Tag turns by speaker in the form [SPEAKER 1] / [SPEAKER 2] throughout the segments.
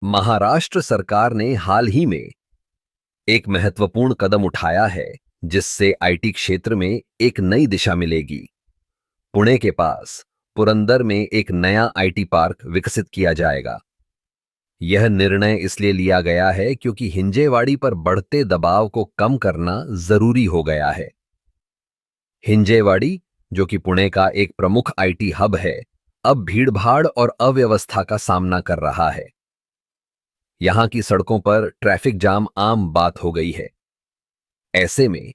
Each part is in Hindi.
[SPEAKER 1] महाराष्ट्र सरकार ने हाल ही में एक महत्वपूर्ण कदम उठाया है जिससे आईटी क्षेत्र में एक नई दिशा मिलेगी। पुणे के पास पुरंदर में एक नया आईटी पार्क विकसित किया जाएगा। यह निर्णय इसलिए लिया गया है क्योंकि हिंजेवाड़ी पर बढ़ते दबाव को कम करना जरूरी हो गया है। हिंजेवाड़ी, जो कि पुणे का एक प्रमुख आईटी हब है, अब भीड़भाड़ और अव्यवस्था का सामना कर रहा है। यहां की सड़कों पर ट्रैफिक जाम आम बात हो गई है। ऐसे में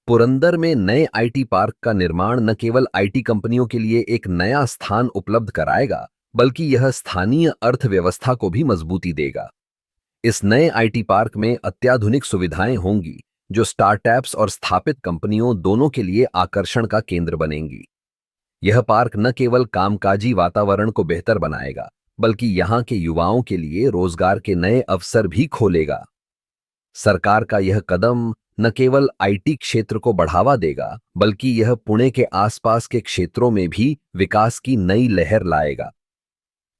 [SPEAKER 1] पुरंदर में नए आईटी पार्क का निर्माण न केवल आईटी कंपनियों के लिए एक नया स्थान उपलब्ध कराएगा, बल्कि यह स्थानीय अर्थव्यवस्था को भी मजबूती देगा। इस नए आईटी पार्क में अत्याधुनिक सुविधाएं होंगी जो स्टार्टअप्स और स्थापित कंपनियों दोनों के लिए आकर्षण का केंद्र बनेंगी। यह पार्क न केवल कामकाजी वातावरण को बेहतर बनाएगा, बल्कि यहां के युवाओं के लिए रोजगार के नए अवसर भी खोलेगा। सरकार का यह कदम न केवल आईटी क्षेत्र को बढ़ावा देगा, बल्कि यह पुणे के आसपास के क्षेत्रों में भी विकास की नई लहर लाएगा।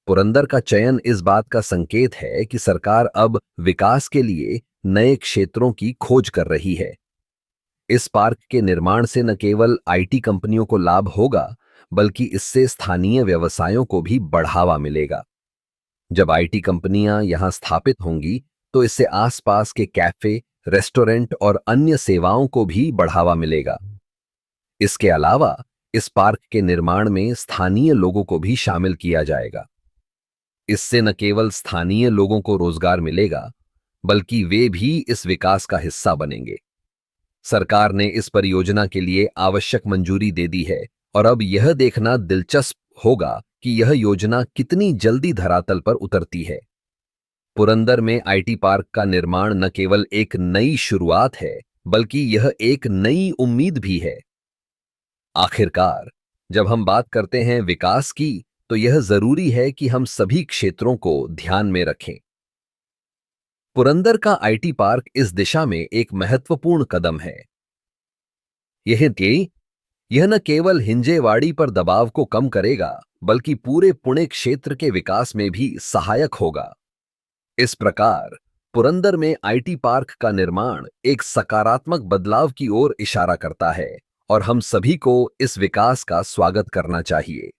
[SPEAKER 1] पुरंदर का चयन इस बात का संकेत है कि सरकार अब विकास के लिए नए क्षेत्रों की खोज कर रही है। इस पार्क के निर्माण से न केवल आईटी कंपनियों को लाभ होगा, बल्कि इससे स्थानीय व्यवसायों को भी बढ़ावा मिलेगा। जब आईटी कंपनियां यहां स्थापित होंगी, तो इससे आसपास के कैफे, रेस्टोरेंट और अन्य सेवाओं को भी बढ़ावा मिलेगा। इसके अलावा इस पार्क के निर्माण में स्थानीय लोगों को भी शामिल किया जाएगा। इससे न केवल स्थानीय लोगों को रोजगार मिलेगा, बल्कि वे भी इस विकास का हिस्सा बनेंगे। सरकार ने इस परियोजना के लिए आवश्यक मंजूरी दे दी है और अब यह देखना दिलचस्प होगा कि यह योजना कितनी जल्दी धरातल पर उतरती है। पुरंदर में आईटी पार्क का निर्माण न केवल एक नई शुरुआत है, बल्कि यह एक नई उम्मीद भी है। आखिरकार, जब हम बात करते हैं विकास की, तो यह जरूरी है कि हम सभी क्षेत्रों को ध्यान में रखें। पुरंदर का आईटी पार्क इस दिशा में एक महत्वपूर्ण कदम है। यह न केवल हिंजेवाड़ी पर दबाव को कम करेगा, बल्कि पूरे पुणे क्षेत्र के विकास में भी सहायक होगा। इस प्रकार पुरंदर में आईटी पार्क का निर्माण एक सकारात्मक बदलाव की ओर इशारा करता है और हम सभी को इस विकास का स्वागत करना चाहिए।